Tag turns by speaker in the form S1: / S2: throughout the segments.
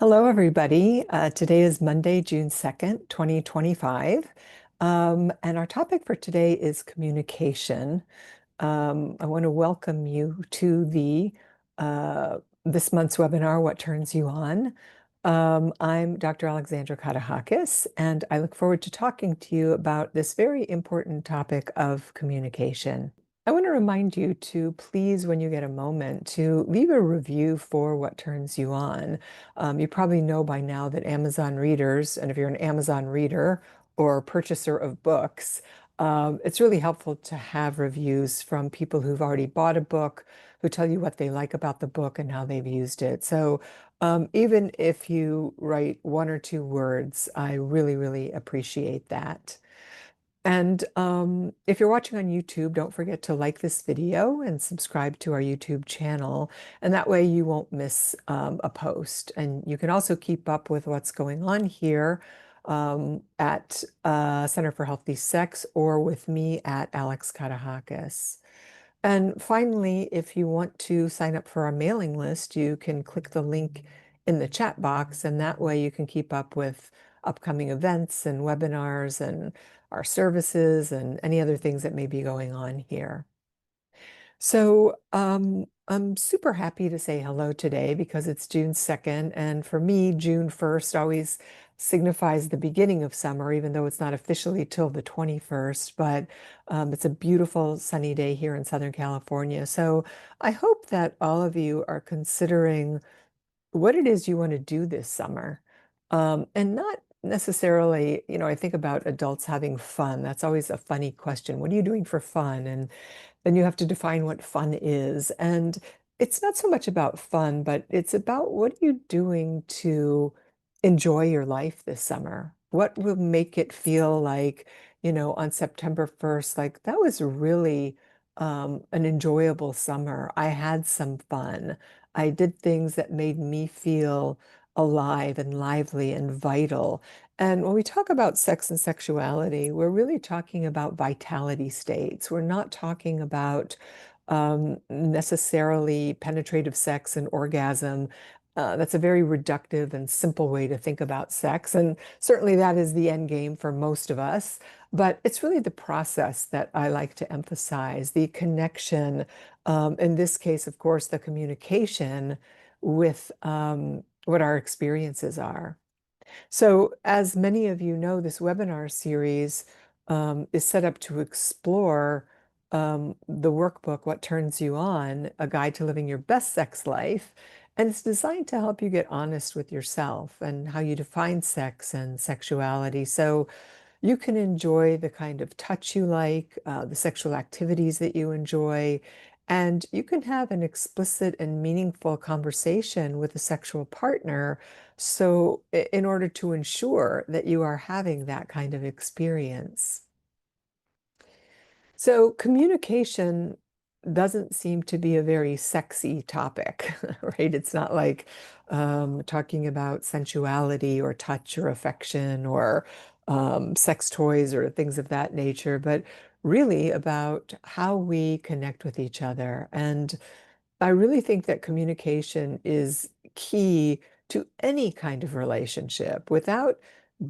S1: Hello, everybody. Today is Monday, June 2nd, 2025. And our topic for today is communication. I want to welcome you to the this month's webinar, What Turns You On? I'm Dr. Alexandra Katehakis, and I look forward to talking to you about this very important topic of communication. I want to remind you to please, when you get a moment, to leave a review for What Turns You On. You probably know by now that Amazon readers, and if you're an Amazon reader or purchaser of books, it's really helpful to have reviews from people who've already bought a book, who tell you what they like about the book and how they've used it. So even if you write one or two words, I really, really appreciate that. And if you're watching on YouTube, don't forget to like this video and subscribe to our YouTube channel. And that way you won't miss a post. And you can also keep up with what's going on here at Center for Healthy Sex or with me at Alex Katehakis. And finally, if you want to sign up for our mailing list, you can click the link in the chat box, and that way you can keep up with upcoming events and webinars and our services and any other things that may be going on here. So I'm super happy to say hello today because it's June 2nd. And for me, June 1st always signifies the beginning of summer, even though it's not officially till the 21st. But it's a beautiful sunny day here in Southern California. So I hope that all of you are considering what it is you want to do this summer. And not necessarily, I think about adults having fun. That's always a funny question. What are you doing for fun? And then you have to define what fun is. And it's not so much about fun, but it's about what are you doing to enjoy your life this summer? What will make it feel like, on September 1st, like that was really an enjoyable summer. I had some fun. I did things that made me feel alive and lively and vital. And when we talk about sex and sexuality, we're really talking about vitality states. We're not talking about necessarily penetrative sex and orgasm. That's a very reductive and simple way to think about sex. And certainly that is the end game for most of us. But it's really the process that I like to emphasize, the connection, in this case, of course, the communication with what our experiences are. So, as many of you know, this webinar series is set up to explore the workbook, What Turns You On, A Guide to Living Your Best Sex Life. And it's designed to help you get honest with yourself and how you define sex and sexuality. So, you can enjoy the kind of touch you like, the sexual activities that you enjoy, and you can have an explicit and meaningful conversation with a sexual partner. So, in order to ensure that you are having that kind of experience. So, communication doesn't seem to be a very sexy topic, right? It's not like talking about sensuality or touch or affection or sex toys or things of that nature, but really about how we connect with each other. And I really think that communication is key to any kind of relationship. Without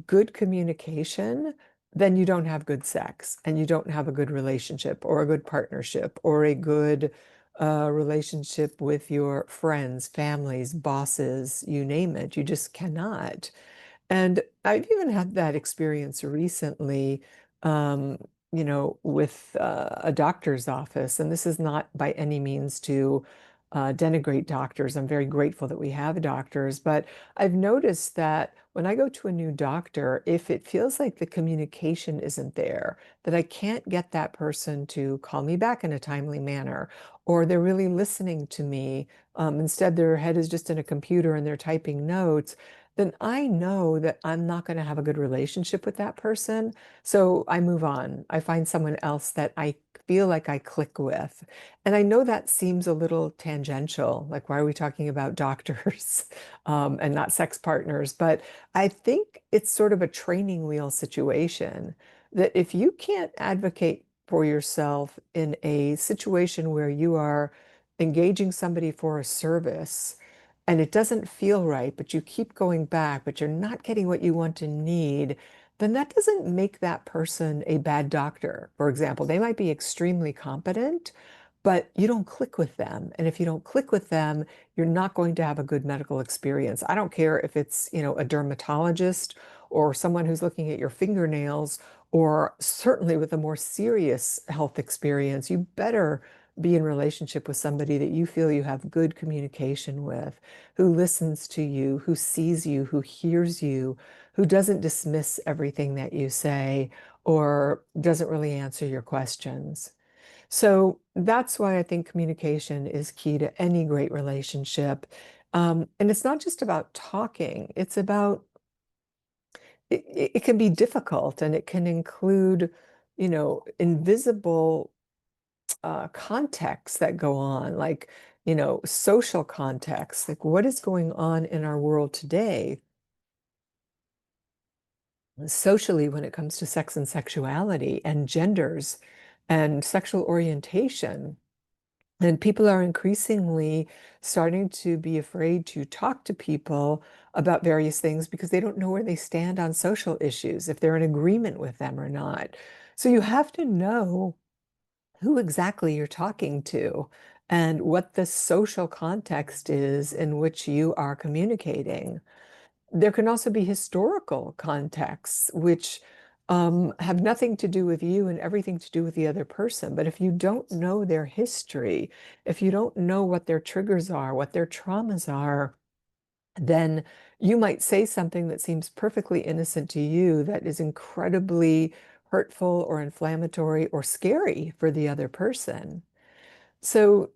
S1: good communication, then you don't have good sex and you don't have a good relationship or a good partnership or a good relationship with your friends, families, bosses, you name it. You just cannot. And I've even had that experience recently, um, with a doctor's office. And this is not by any means to denigrate doctors. I'm very grateful that we have doctors, but I've noticed that when I go to a new doctor, if it feels like the communication isn't there, that I can't get that person to call me back in a timely manner, or they're really listening to me, instead their head is just in a computer and they're typing notes, then I know that I'm not going to have a good relationship with that person. So I move on. I find someone else that I feel like I click with. And I know that seems a little tangential. Like, why are we talking about doctors and not sex partners? But I think it's sort of a training wheel situation that if you can't advocate for yourself in a situation where you are engaging somebody for a service, and it doesn't feel right, but you keep going back, but you're not getting what you want to need, then that doesn't make that person a bad doctor. For example, they might be extremely competent, but you don't click with them. And if you don't click with them, you're not going to have a good medical experience. I don't care if it's, a dermatologist or someone who's looking at your fingernails, or certainly with a more serious health experience, you better be in relationship with somebody that you feel you have good communication with, who listens to you, who sees you, who hears you, who doesn't dismiss everything that you say or doesn't really answer your questions. So that's why I think communication is key to any great relationship. And it's not just about talking, it's about it can be difficult, and it can include, invisible contexts that go on, like, social context, like what is going on in our world today, socially, when it comes to sex and sexuality and genders and sexual orientation. And people are increasingly starting to be afraid to talk to people about various things because they don't know where they stand on social issues, if they're in agreement with them or not. So you have to know who exactly you're talking to and what the social context is in which you are communicating. There can also be historical contexts, which have nothing to do with you and everything to do with the other person. But if you don't know their history, if you don't know what their triggers are, what their traumas are, then you might say something that seems perfectly innocent to you that is incredibly hurtful or inflammatory or scary for the other person. So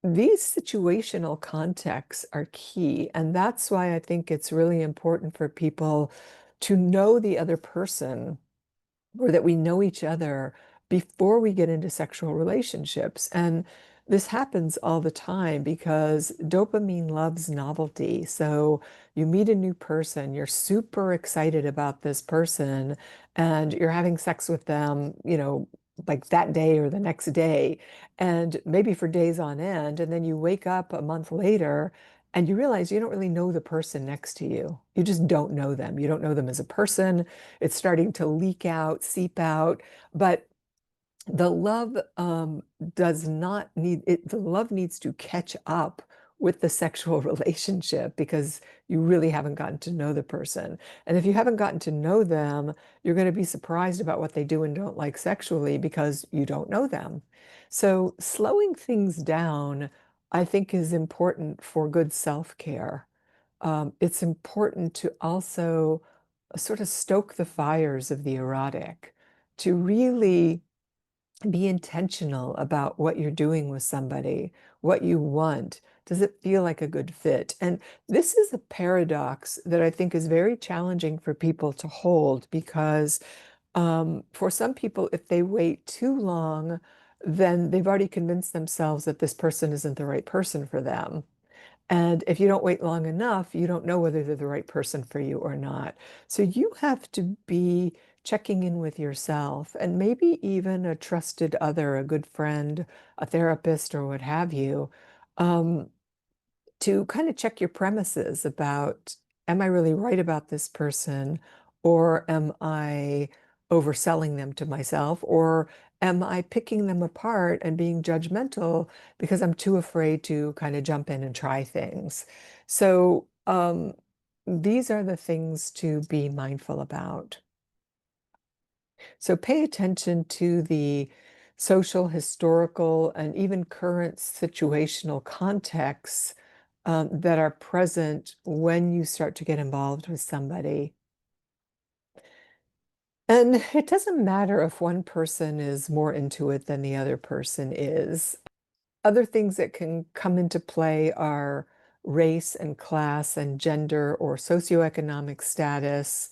S1: these situational contexts are key, and that's why I think it's really important for people to know the other person, or that we know each other before we get into sexual relationships. And this happens all the time because dopamine loves novelty. So you meet a new person, you're super excited about this person, and you're having sex with them, like that day or the next day, and maybe for days on end. And then you wake up a month later and you realize you don't really know the person next to you. You just don't know them. You don't know them as a person. It's starting to leak out, seep out. But the love does not need it. The love needs to catch up with the sexual relationship because you really haven't gotten to know the person. And if you haven't gotten to know them, you're going to be surprised about what they do and don't like sexually because you don't know them. So slowing things down, I think, is important for good self-care. It's important to also sort of stoke the fires of the erotic, to really be intentional about what you're doing with somebody, what you want. Does it feel like a good fit? And this is a paradox that I think is very challenging for people to hold because for some people, if they wait too long, then they've already convinced themselves that this person isn't the right person for them. And if you don't wait long enough, you don't know whether they're the right person for you or not. So you have to be checking in with yourself and maybe even a trusted other, a good friend, a therapist, or what have you, um, to kind of check your premises about, am I really right about this person, or am I overselling them to myself, or am I picking them apart and being judgmental because I'm too afraid to kind of jump in and try things? So these are the things to be mindful about. So pay attention to the social, historical, and even current situational contexts that are present when you start to get involved with somebody. And it doesn't matter if one person is more into it than the other person is. Other things that can come into play are race and class and gender or socioeconomic status.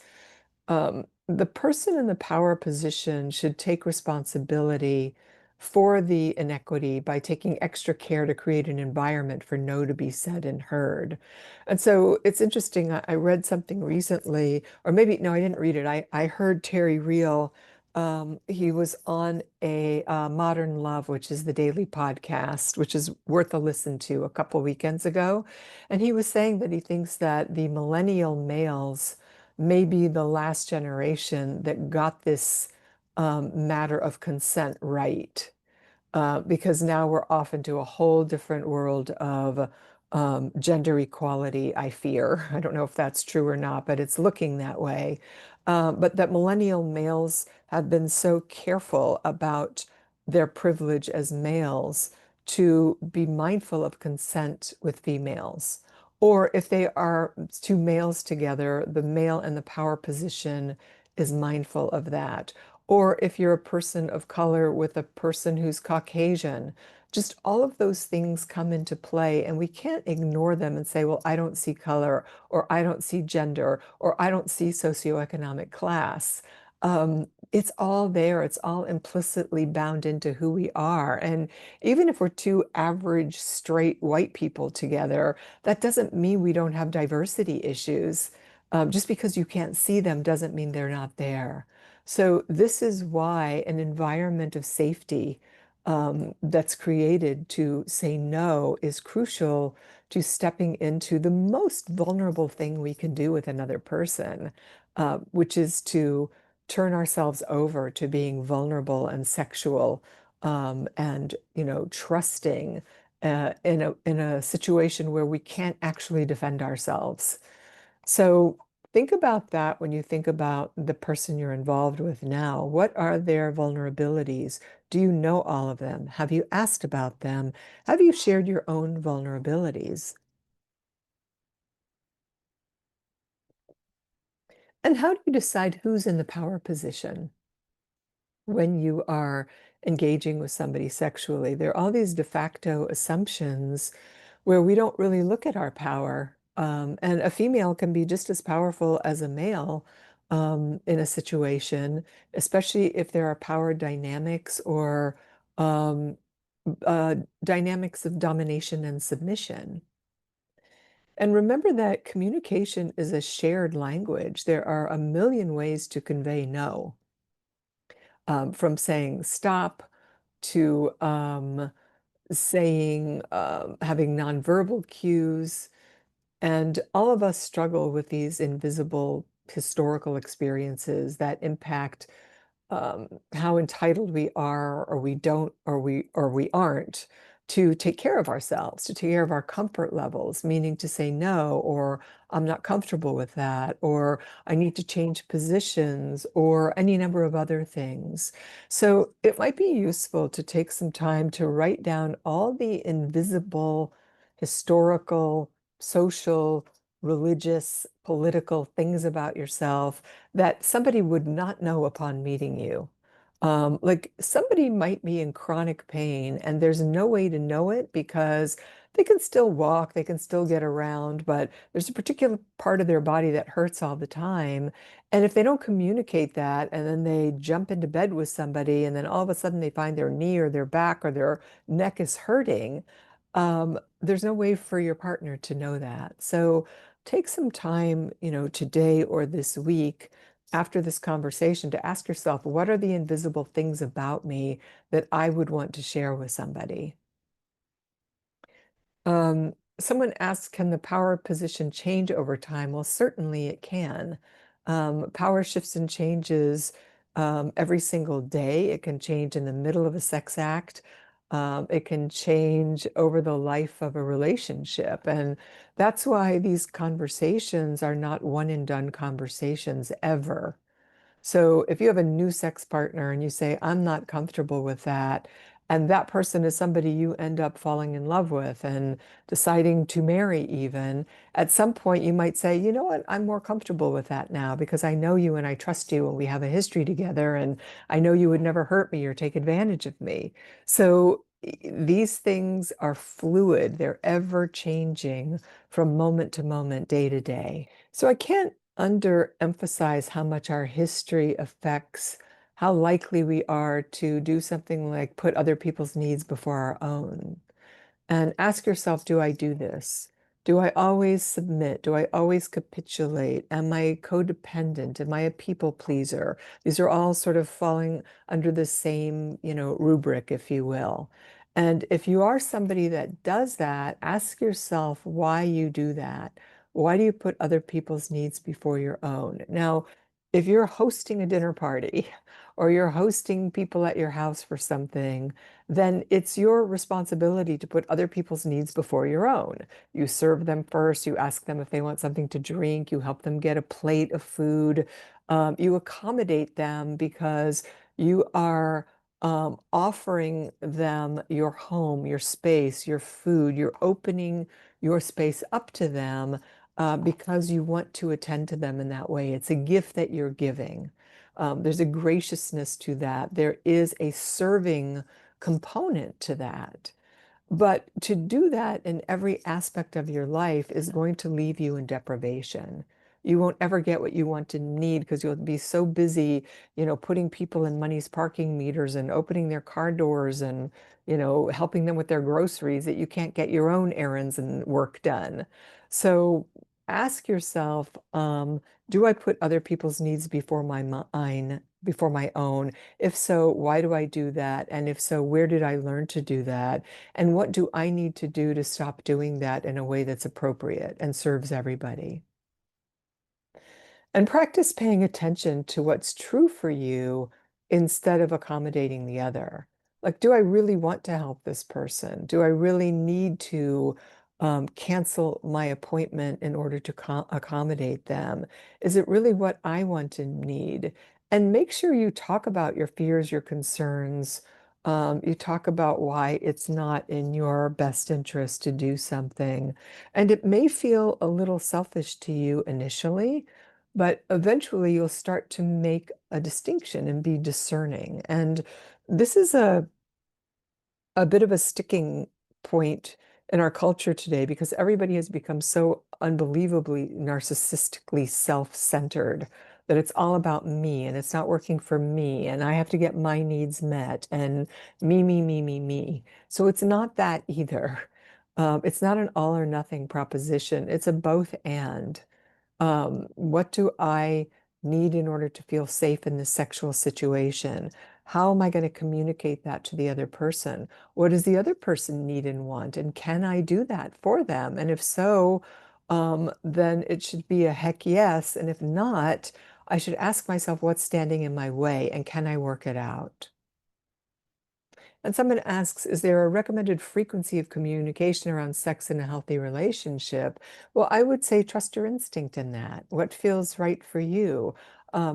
S1: The person in the power position should take responsibility for the inequity by taking extra care to create an environment for no to be said and heard. And so it's interesting. I read something recently, or maybe, no, I didn't read it. I heard Terry Real He was on a Modern Love, which is the daily podcast, which is worth a listen to a couple weekends ago. And he was saying that he thinks that the millennial males may be the last generation that got this matter of consent right, because now we're off into a whole different world of gender equality, I fear. I don't know if that's true or not, but it's looking that way. But that millennial males have been so careful about their privilege as males to be mindful of consent with females. Or if they are two males together, the male in the power position is mindful of that. Or if you're a person of color with a person who's Caucasian, just all of those things come into play, and we can't ignore them and say, well, I don't see color, or I don't see gender, or I don't see socioeconomic class. It's all there. It's all implicitly bound into who we are. And even if we're two average, straight white people together, that doesn't mean we don't have diversity issues. Just because you can't see them doesn't mean they're not there. So this is why an environment of safety that's created to say no is crucial to stepping into the most vulnerable thing we can do with another person, which is to turn ourselves over to being vulnerable and sexual, and trusting in a situation where we can't actually defend ourselves. So think about that when you think about the person you're involved with now. What are their vulnerabilities? Do you know all of them? Have you asked about them? Have you shared your own vulnerabilities? And how do you decide who's in the power position when you are engaging with somebody sexually? There are all these de facto assumptions where we don't really look at our power. And a female can be just as powerful as a male in a situation, especially if there are power dynamics or um, dynamics of domination and submission. And remember that communication is a shared language. There are a million ways to convey no, from saying stop to saying, having nonverbal cues. And all of us struggle with these invisible historical experiences that impact how entitled we are, or we don't, or we aren't, to take care of ourselves, to take care of our comfort levels, meaning to say no, or I'm not comfortable with that, or I need to change positions, or any number of other things. So it might be useful to take some time to write down all the invisible, historical, social, religious, political things about yourself that somebody would not know upon meeting you. Like somebody might be in chronic pain and there's no way to know it because they can still walk, they can still get around, but there's a particular part of their body that hurts all the time. And if they don't communicate that and then they jump into bed with somebody and then all of a sudden they find their knee or their back or their neck is hurting, there's no way for your partner to know that. So take some time, today or this week after this conversation to ask yourself, what are the invisible things about me that I would want to share with somebody? Someone asked, can the power position change over time? Well, certainly it can. Power shifts and changes every single day. It can change in the middle of a sex act. It can change over the life of a relationship. And that's why these conversations are not one and done conversations ever. So if you have a new sex partner and you say, I'm not comfortable with that, and that person is somebody you end up falling in love with and deciding to marry even, at some point you might say, you know what, I'm more comfortable with that now because I know you and I trust you and we have a history together and I know you would never hurt me or take advantage of me. So these things are fluid, they're ever changing from moment to moment, day to day. So I can't underemphasize how much our history affects how likely we are to do something like put other people's needs before our own. And ask yourself, do I do this? Do I always submit? Do I always capitulate? Am I codependent? Am I a people pleaser? These are all sort of falling under the same, rubric, if you will. And if you are somebody that does that, ask yourself why you do that. Why do you put other people's needs before your own? Now, if you're hosting a dinner party or you're hosting people at your house for something, then it's your responsibility to put other people's needs before your own. You serve them first, you ask them if they want something to drink, you help them get a plate of food, you accommodate them because you are offering them your home, your space, your food. You're opening your space up to them because you want to attend to them in that way. It's a gift that you're giving. There's a graciousness to that. There is a serving component to that. But to do that in every aspect of your life is going to leave you in deprivation. You won't ever get what you want and need because you'll be so busy, putting people in money's parking meters and opening their car doors and, helping them with their groceries that you can't get your own errands and work done. So ask yourself, do I put other people's needs before before my own? If so, why do I do that? And if so, where did I learn to do that? And what do I need to do to stop doing that in a way that's appropriate and serves everybody? And practice paying attention to what's true for you instead of accommodating the other. Like, do I really want to help this person? Do I really need to cancel my appointment in order to accommodate them? Is it really what I want and need? And make sure you talk about your fears, your concerns. You talk about why it's not in your best interest to do something. And it may feel a little selfish to you initially, but eventually you'll start to make a distinction and be discerning. And this is a bit of a sticking point in our culture today because everybody has become so unbelievably narcissistically self-centered that it's all about me and it's not working for me and I have to get my needs met and me. So it's not that either. It's not an all or nothing proposition. It's a both and. What do I need in order to feel safe in this sexual situation? How am I going to communicate that to the other person? What does the other person need and want? And can I do that for them? And if so, then it should be a heck yes. And if not, I should ask myself what's standing in my way and can I work it out? And someone asks, is there a recommended frequency of communication around sex in a healthy relationship? Well, I would say trust your instinct in that. What feels right for you?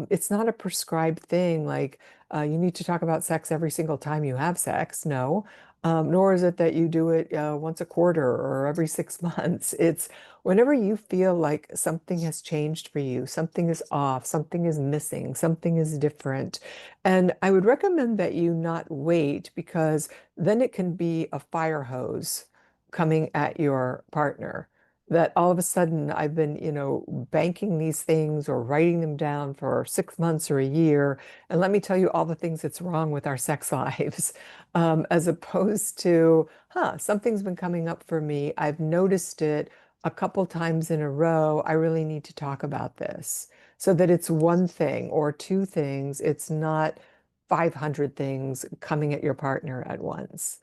S1: It's not a prescribed thing like you need to talk about sex every single time you have sex. No. Nor is it that you do it once a quarter or every 6 months. It's whenever you feel like something has changed for you, something is off, something is missing, something is different. And I would recommend that you not wait because then it can be a fire hose coming at your partner. That all of a sudden I've been, banking these things or writing them down for 6 months or a year. And let me tell you all the things that's wrong with our sex lives, as opposed to, something's been coming up for me. I've noticed it a couple times in a row. I really need to talk about this so that it's one thing or two things. It's not 500 things coming at your partner at once.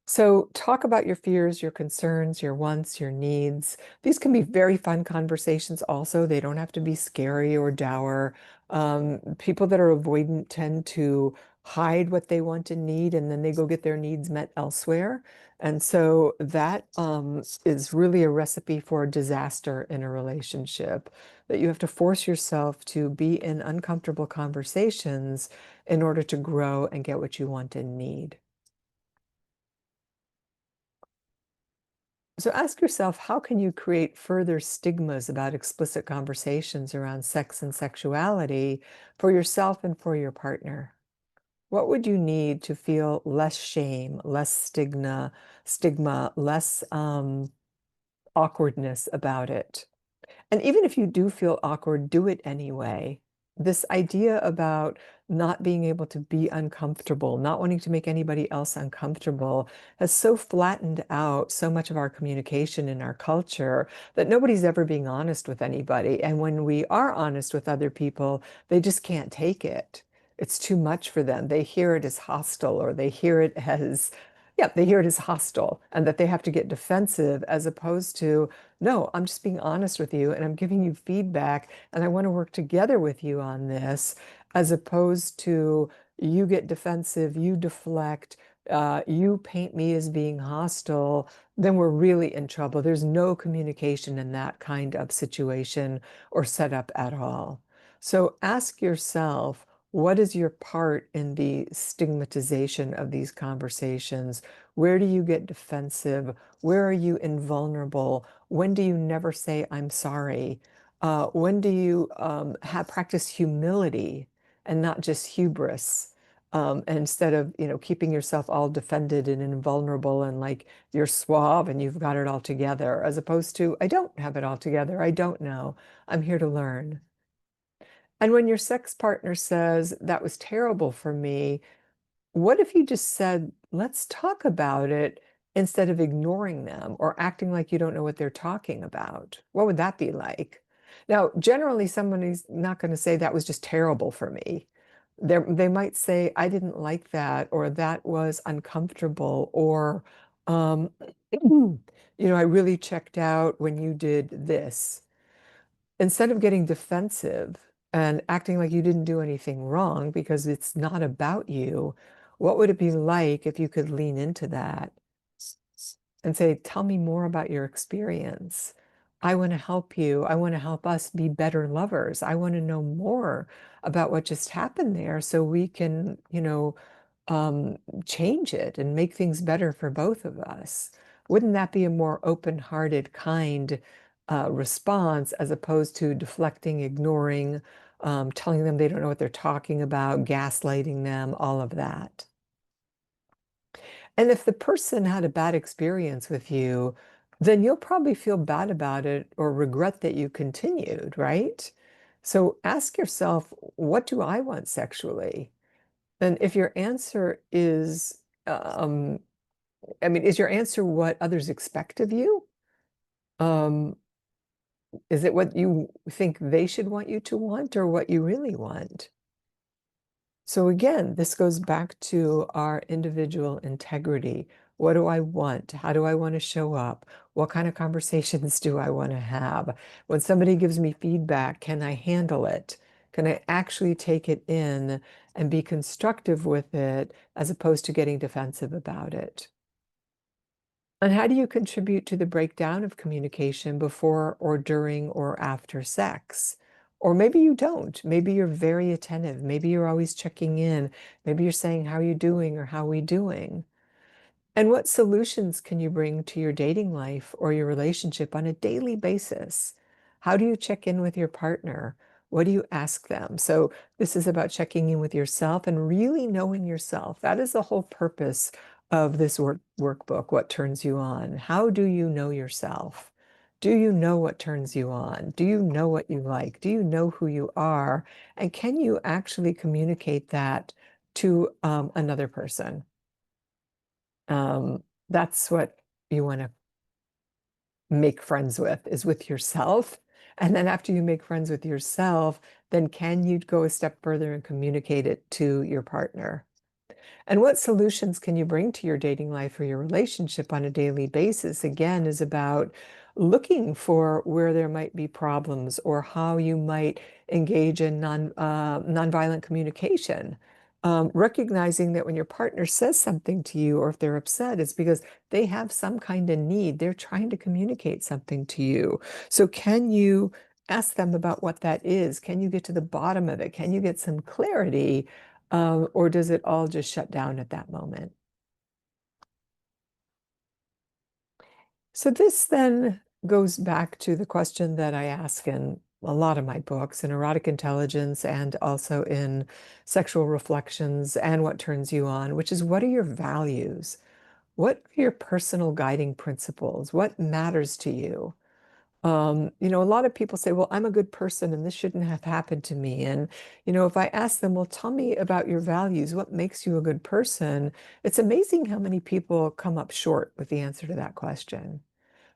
S1: So, talk about your fears, your concerns, your wants, your needs. These can be very fun conversations also. They don't have to be scary or dour. People that are avoidant tend to hide what they want and need, and then they go get their needs met elsewhere. And so that is really a recipe for disaster in a relationship, that you have to force yourself to be in uncomfortable conversations in order to grow and get what you want and need. So ask yourself, how can you create further stigmas about explicit conversations around sex and sexuality for yourself and for your partner? What would you need to feel less shame, less stigma, less awkwardness about it? And even if you do feel awkward, do it anyway. this idea about not being able to be uncomfortable, not wanting to make anybody else uncomfortable, has so flattened out so much of our communication in our culture that nobody's ever being honest with anybody. And when we are honest with other people, they just can't take it. It's too much for them. They hear it as hostile, or they hear it as, yeah, they hear it as hostile, and that they have to get defensive, as opposed to, no, I'm just being honest with you and I'm giving you feedback and I want to work together with you on this, as opposed to you get defensive, you deflect, you paint me as being hostile. Then we're really in trouble. There's no communication in that kind of situation or setup at all. So ask yourself, what is your part in the stigmatization of these conversations? Where do you get defensive? Where are you invulnerable? When do you never say, I'm sorry? When do you have practice humility and not just hubris? And instead of, keeping yourself all defended and invulnerable and like you're suave and you've got it all together, as opposed to, I don't have it all together. I don't know. I'm here to learn. And when your sex partner says, that was terrible for me, what if you just said, let's talk about it, instead of ignoring them or acting like you don't know what they're talking about? What would that be like? Now, generally, somebody's not going to say that was just terrible for me. They might say, I didn't like that, or that was uncomfortable, or, um, I really checked out when you did this. Instead of getting defensive and acting like you didn't do anything wrong because it's not about you, what would it be like if you could lean into that and say, tell me more about your experience? I want to help you. I want to help us be better lovers. I want to know more about what just happened there so we can, um, change it and make things better for both of us. Wouldn't that be a more open-hearted, kind response, as opposed to deflecting, ignoring, telling them they don't know what they're talking about, gaslighting them, all of that? And if the person had a bad experience with you, then you'll probably feel bad about it or regret that you continued, right? So ask yourself, what do I want sexually? And if your answer is, is your answer what others expect of you? Um, is it what you think they should want you to want, or what you really want? So again, this goes back to our individual integrity. What do I want? How do I want to show up? What kind of conversations do I want to have? When somebody gives me feedback, can I handle it? Can I actually take it in and be constructive with it, as opposed to getting defensive about it? And how do you contribute to the breakdown of communication before or during or after sex? Or maybe you don't. Maybe you're very attentive. Maybe you're always checking in. Maybe you're saying, how are you doing, or how are we doing? And what solutions can you bring to your dating life or your relationship on a daily basis? How do you check in with your partner? What do you ask them? So this is about checking in with yourself and really knowing yourself. That is the whole purpose of this workbook, What Turns You On. How do you know yourself? Do you know what turns you on? Do you know what you like? Do you know who you are? And can you actually communicate that to another person? That's what you want to make friends with, is with yourself. And then after you make friends with yourself, then can you go a step further and communicate it to your partner? And what solutions can you bring to your dating life or your relationship on a daily basis? Again, is about looking for where there might be problems, or how you might engage in nonviolent communication. Recognizing that when your partner says something to you, or if they're upset, it's because they have some kind of need. They're trying to communicate something to you. So can you ask them about what that is? Can you get to the bottom of it? Can you get some clarity? Or does it all just shut down at that moment? So this then goes back to the question that I ask in a lot of my books, in Erotic Intelligence and also in Sexual Reflections and What Turns You On, which is, what are your values? What are your personal guiding principles? What matters to you? A lot of people say, well, I'm a good person and this shouldn't have happened to me. And, if I ask them, well, tell me about your values, what makes you a good person? It's amazing how many people come up short with the answer to that question.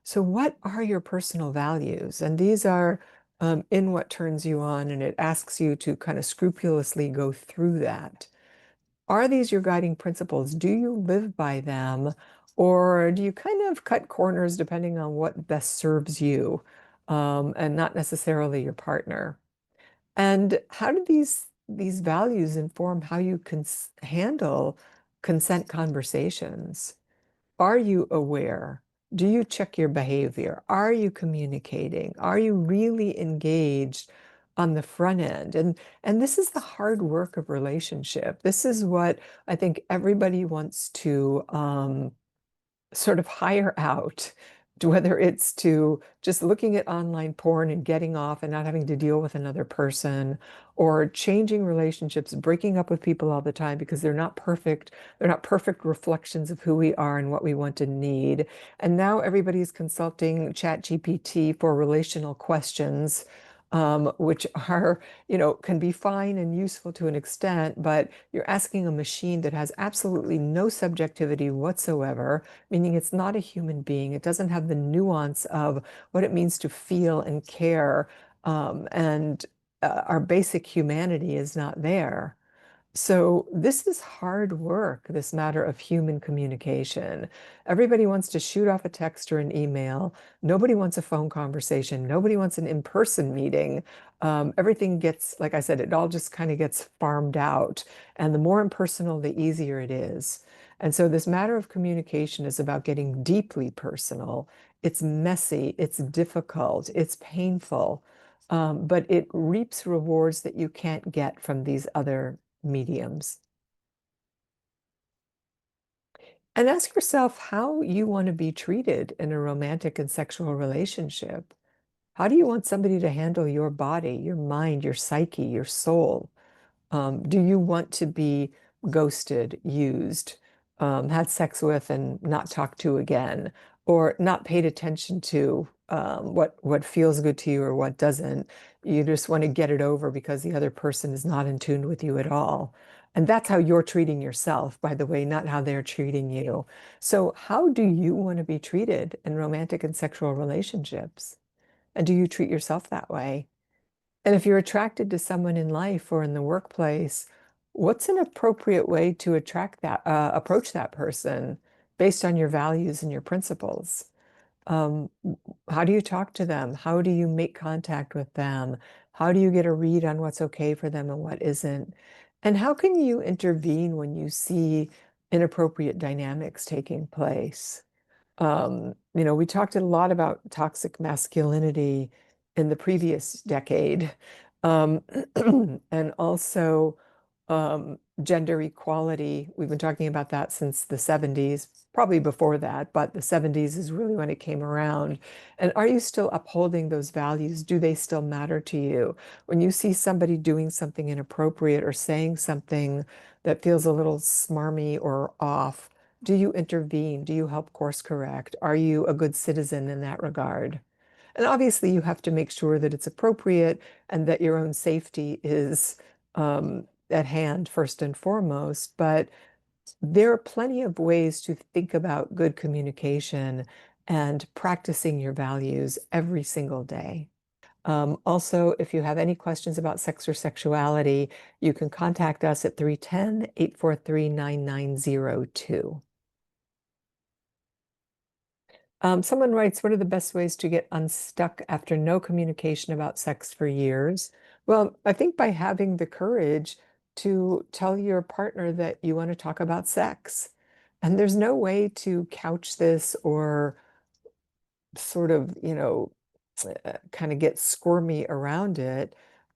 S1: So, what are your personal values? And these are in what turns you on, and it asks you to kind of scrupulously go through that. Are these your guiding principles? Do you live by them, or do you kind of cut corners depending on what best serves you, and not necessarily your partner? And how do these values inform how you can handle consent conversations? Are you aware? Do you check your behavior? Are you communicating? Are you really engaged on the front end? And this is the hard work of relationship. This is what I think everybody wants to sort of hire out, whether it's to just looking at online porn and getting off and not having to deal with another person, or changing relationships, breaking up with people all the time because they're not perfect. They're not perfect reflections of who we are and what we want and need. And now everybody's consulting ChatGPT for relational questions. Which are, can be fine and useful to an extent, but you're asking a machine that has absolutely no subjectivity whatsoever, meaning it's not a human being. It doesn't have the nuance of what it means to feel and care. And our basic humanity is not there. So this is hard work, this matter of human communication. Everybody wants to shoot off a text or an email. Nobody wants a phone conversation. Nobody wants an in-person meeting. Everything gets, like I said, it all just kind of gets farmed out. And the more impersonal, the easier it is. And so this matter of communication is about getting deeply personal. It's messy, it's difficult, it's painful, but it reaps rewards that you can't get from these other mediums. And ask yourself how you want to be treated in a romantic and sexual relationship. How do you want somebody to handle your body, your mind, your psyche, your soul? Do you want to be ghosted, used, had sex with, and not talked to again, or not paid attention to what feels good to you or what doesn't? You just want to get it over because the other person is not in tune with you at all. And that's how you're treating yourself, by the way, not how they're treating you. So, how do you want to be treated in romantic and sexual relationships? And do you treat yourself that way? And if you're attracted to someone in life or in the workplace, what's an appropriate way to approach that person based on your values and your principles? Um, how do you talk to them? How do you make contact with them? How do you get a read on what's okay for them and what isn't? And how can you intervene when you see inappropriate dynamics taking place? We talked a lot about toxic masculinity in the previous decade, um, and also gender equality. We've been talking about that since the 70s, probably before that, but the 70s is really when it came around. And are you still upholding those values? Do they still matter to you? When you see somebody doing something inappropriate or saying something that feels a little smarmy or off, do you intervene? Do you help course correct? Are you a good citizen in that regard? And obviously, you have to make sure that it's appropriate and that your own safety is at hand first and foremost. But there are plenty of ways to think about good communication and practicing your values every single day. Also, if you have any questions about sex or sexuality, you can contact us at 310-843-9902. Someone writes, what are the best ways to get unstuck after no communication about sex for years? Well, I think by having the courage to tell your partner that you want to talk about sex. And there's no way to couch this or sort of, kind of get squirmy around it.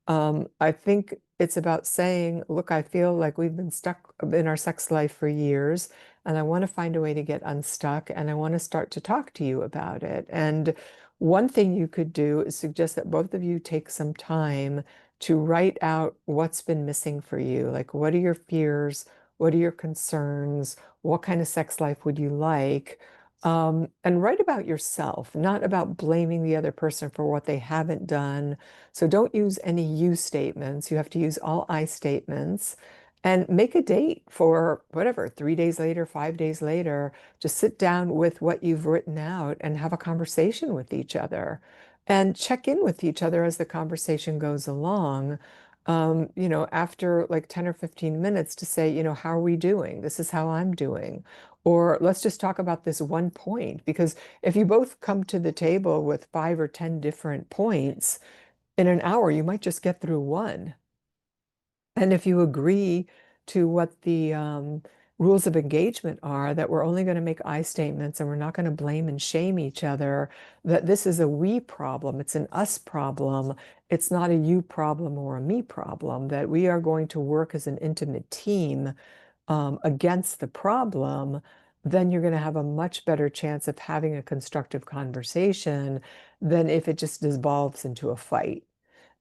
S1: I think it's about saying, look, I feel like we've been stuck in our sex life for years, and I want to find a way to get unstuck, and I want to start to talk to you about it. And one thing you could do is suggest that both of you take some time to write out what's been missing for you. Like, what are your fears? What are your concerns? What kind of sex life would you like? And write about yourself, not about blaming the other person for what they haven't done. So don't use any you statements. You have to use all I statements and make a date for whatever, 3 days later, 5 days later. Just sit down with what you've written out and have a conversation with each other and check in with each other as the conversation goes along. After like 10 or 15 minutes to say, how are we doing? This is how I'm doing. Or let's just talk about this one point, because if you both come to the table with 5 or 10 different points in an hour, you might just get through one. And if you agree to what the rules of engagement are, that we're only going to make I statements and we're not going to blame and shame each other, that this is a we problem, it's an us problem, it's not a you problem or a me problem, that we are going to work as an intimate team against the problem, then you're going to have a much better chance of having a constructive conversation than if it just devolves into a fight.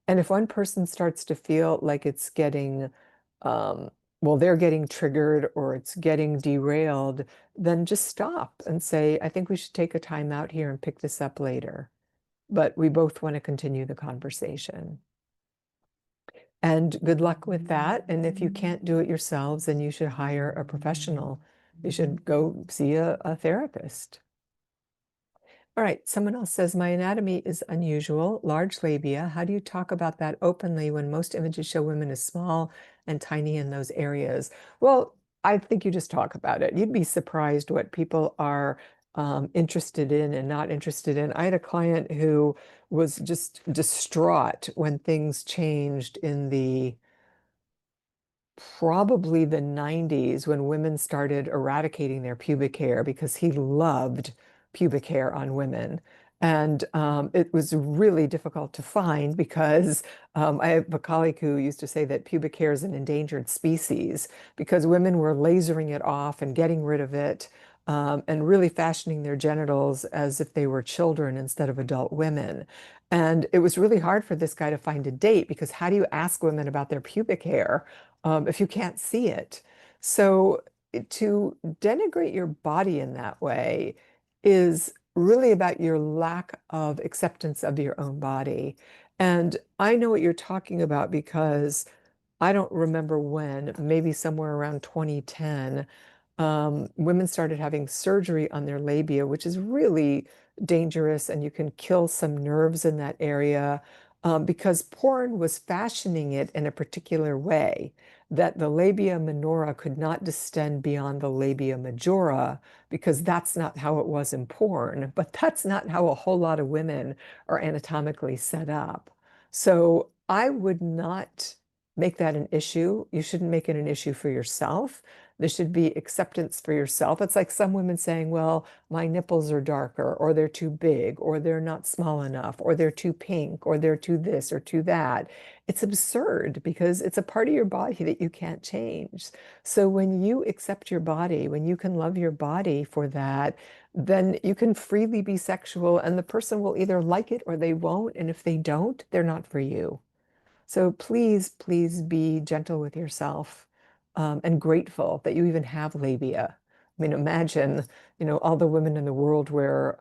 S1: And if one person starts to feel like it's getting, um, well, they're getting triggered or it's getting derailed, then just stop and say, I think we should take a time out here and pick this up later. But we both want to continue the conversation. And good luck with that. And if you can't do it yourselves, then you should hire a professional. You should go see a therapist. All right, someone else says, my anatomy is unusual, large labia. How do you talk about that openly when most images show women as small and tiny in those areas? Well, I think you just talk about it. You'd be surprised what people are interested in and not interested in. I had a client who was just distraught when things changed in the probably the 90s when women started eradicating their pubic hair because he loved pubic hair on women. And it was really difficult to find because I have a colleague who used to say that pubic hair is an endangered species because women were lasering it off and getting rid of it and really fashioning their genitals as if they were children instead of adult women. And it was really hard for this guy to find a date because how do you ask women about their pubic hair if you can't see it? So to denigrate your body in that way is really about your lack of acceptance of your own body. And I know what you're talking about because I don't remember when, maybe somewhere around 2010, women started having surgery on their labia, which is really dangerous, and you can kill some nerves in that area because porn was fashioning it in a particular way that the labia minora could not distend beyond the labia majora because that's not how it was in porn, but that's not how a whole lot of women are anatomically set up. So I would not make that an issue. You shouldn't make it an issue for yourself. There should be acceptance for yourself. It's like some women saying, well, my nipples are darker, or they're too big, or they're not small enough, or they're too pink, or they're too this or too that. It's absurd because it's a part of your body that you can't change. So when you accept your body, when you can love your body for that, then you can freely be sexual, and the person will either like it or they won't. And if they don't, they're not for you. So please, please be gentle with yourself and grateful that you even have labia. I mean, imagine, all the women in the world where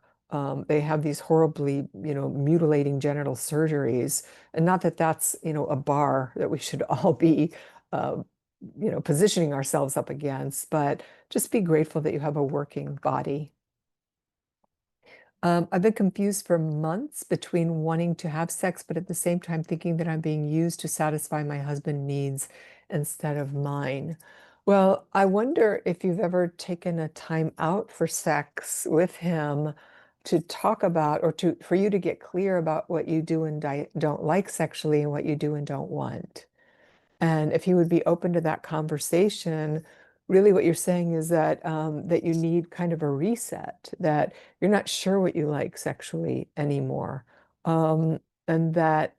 S1: they have these horribly, mutilating genital surgeries. And not that that's, a bar that we should all be, uh, positioning ourselves up against, but just be grateful that you have a working body. I've been confused for months between wanting to have sex, but at the same time thinking that I'm being used to satisfy my husband's needs instead of mine. Well, I wonder if you've ever taken a time out for sex with him to talk about, or for you to get clear about what you do and don't like sexually and what you do and don't want. And if he would be open to that conversation, really what you're saying is that you need kind of a reset, that you're not sure what you like sexually anymore, and that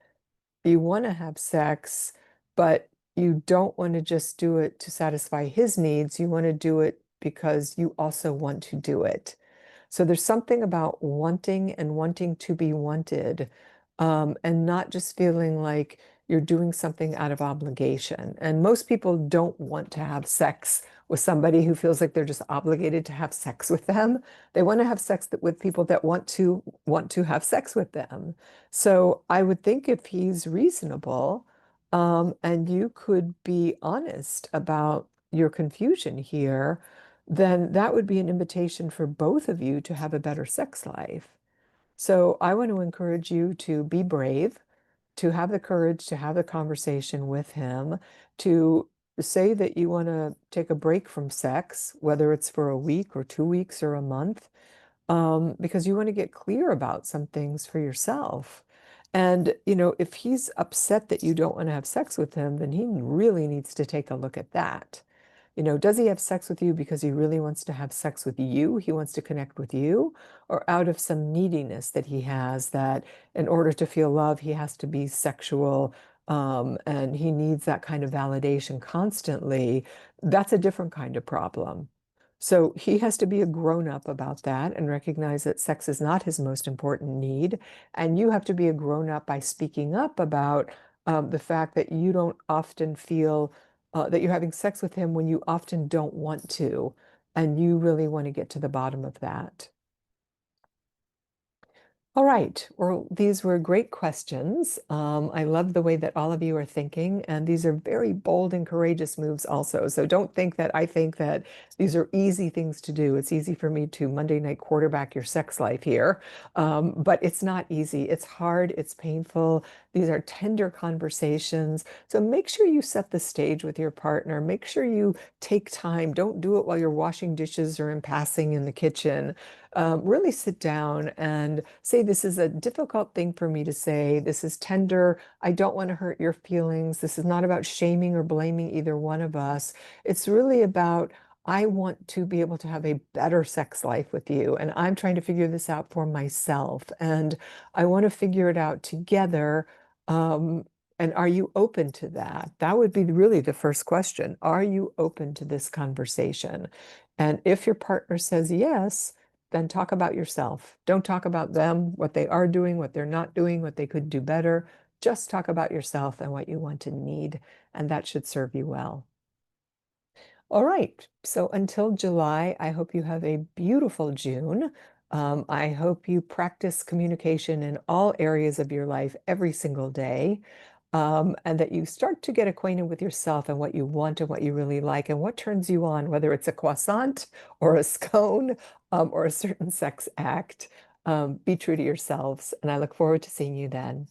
S1: you want to have sex, but you don't want to just do it to satisfy his needs. You want to do it because you also want to do it. So there's something about wanting and wanting to be wanted, and not just feeling like you're doing something out of obligation. And most people don't want to have sex with somebody who feels like they're just obligated to have sex with them. They want to have sex with people that want to have sex with them. So I would think if he's reasonable, and you could be honest about your confusion here, then that would be an invitation for both of you to have a better sex life. So I want to encourage you to be brave, to have the courage to have the conversation with him, to say that you want to take a break from sex, whether it's for a week or 2 weeks or a month, because you want to get clear about some things for yourself. And, if he's upset that you don't want to have sex with him, then he really needs to take a look at that. Does he have sex with you because he really wants to have sex with you? He wants to connect with you, or out of some neediness that he has that in order to feel love, he has to be sexual, and he needs that kind of validation constantly. That's a different kind of problem. So he has to be a grown up about that and recognize that sex is not his most important need. And you have to be a grown up by speaking up about the fact that you don't often feel that you're having sex with him when you often don't want to. And you really want to get to the bottom of that. All right. Well, these were great questions. I love the way that all of you are thinking, and these are very bold and courageous moves also. So don't think that I think that these are easy things to do. It's easy for me to Monday night quarterback your sex life here, but it's not easy. It's hard. It's painful. These are tender conversations. So make sure you set the stage with your partner. Make sure you take time. Don't do it while you're washing dishes or in passing in the kitchen. Really sit down and say, this is a difficult thing for me to say. This is tender. I don't want to hurt your feelings. This is not about shaming or blaming either one of us. It's really about, I want to be able to have a better sex life with you. And I'm trying to figure this out for myself. And I want to figure it out together. And are you open to that? That would be really the first question. Are you open to this conversation? And if your partner says yes, then talk about yourself. Don't talk about them, what they are doing, what they're not doing, what they could do better. Just talk about yourself and what you want and need, and that should serve you well. All right. So until July, I hope you have a beautiful June. I hope you practice communication in all areas of your life every single day, and that you start to get acquainted with yourself and what you want and what you really like and what turns you on, whether it's a croissant or a scone, or a certain sex act. Be true to yourselves, and I look forward to seeing you then.